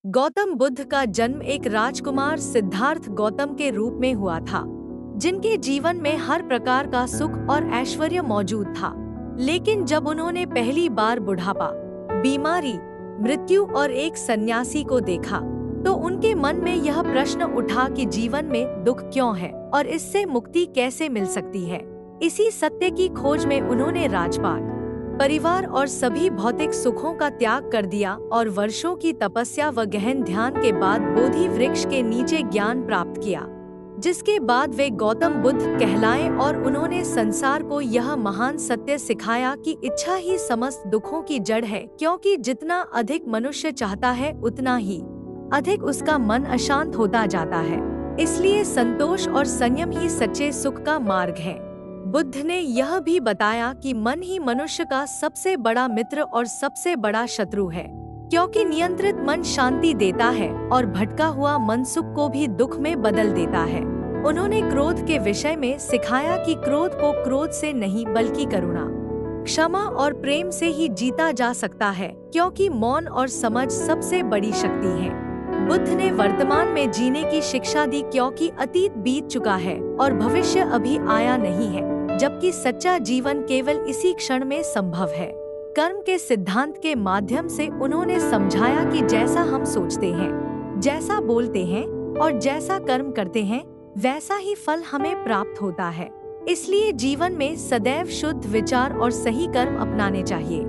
गौतम बुद्ध का जन्म एक राजकुमार सिद्धार्थ गौतम के रूप में हुआ था, जिनके जीवन में हर प्रकार का सुख और ऐश्वर्य मौजूद था। लेकिन जब उन्होंने पहली बार बुढ़ापा, बीमारी, मृत्यु और एक सन्यासी को देखा, तो उनके मन में यह प्रश्न उठा कि जीवन में दुख क्यों है और इससे मुक्ति कैसे मिल सकती है। इसी सत्य की खोज में उन्होंने राजपाट, परिवार और सभी भौतिक सुखों का त्याग कर दिया और वर्षों की तपस्या व गहन ध्यान के बाद बोधि वृक्ष के नीचे ज्ञान प्राप्त किया, जिसके बाद वे गौतम बुद्ध कहलाए और उन्होंने संसार को यह महान सत्य सिखाया कि इच्छा ही समस्त दुखों की जड़ है, क्योंकि जितना अधिक मनुष्य चाहता है उतना ही अधिक उसका मन अशांत होता जाता है। इसलिए संतोष और संयम ही सच्चे सुख का मार्ग है। बुद्ध ने यह भी बताया कि मन ही मनुष्य का सबसे बड़ा मित्र और सबसे बड़ा शत्रु है, क्योंकि नियंत्रित मन शांति देता है और भटका हुआ मन सुख को भी दुख में बदल देता है। उन्होंने क्रोध के विषय में सिखाया कि क्रोध को क्रोध से नहीं बल्कि करुणा, क्षमा और प्रेम से ही जीता जा सकता है, क्योंकि मौन और समझ सबसे बड़ी शक्ति है। बुद्ध ने वर्तमान में जीने की शिक्षा दी, क्योंकि अतीत बीत चुका है और भविष्य अभी आया नहीं है, जबकि सच्चा जीवन केवल इसी क्षण में संभव है। कर्म के सिद्धांत के माध्यम से उन्होंने समझाया कि जैसा हम सोचते हैं, जैसा बोलते हैं और जैसा कर्म करते हैं, वैसा ही फल हमें प्राप्त होता है। इसलिए जीवन में सदैव शुद्ध विचार और सही कर्म अपनाने चाहिए।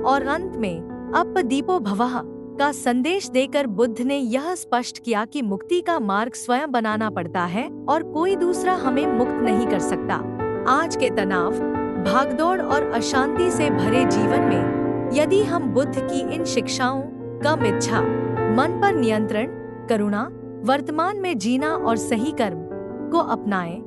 और अंत में अपदीपो भवः का संदेश देकर बुद्ध ने यह स्पष्ट किया कि मुक्ति का मार्ग स्वयं बनाना पड़ता है और कोई दूसरा हमें मुक्त नहीं कर सकता। आज के तनाव, भागदौड़ और अशांति से भरे जीवन में यदि हम बुद्ध की इन शिक्षाओं, कम इच्छा, मन पर नियंत्रण, करुणा, वर्तमान में जीना और सही कर्म को अपनाएं,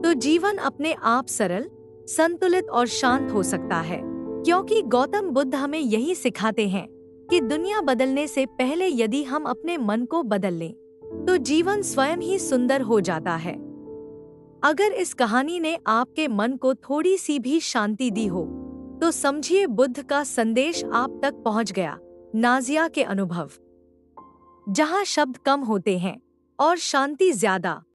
तो जीवन अपने आप सरल, संतुलित और शांत हो सकता है। क्योंकि गौतम बुद्ध हमें यही सिखाते हैं कि दुनिया बदलने से पहले यदि हम अपने मन को बदल लें, तो जीवन स्वयं ही सुंदर हो जाता है। अगर इस कहानी ने आपके मन को थोड़ी सी भी शांति दी हो, तो समझिए बुद्ध का संदेश आप तक पहुंच गया। नाज़िया के अनुभव, जहां शब्द कम होते हैं और शांति ज्यादा।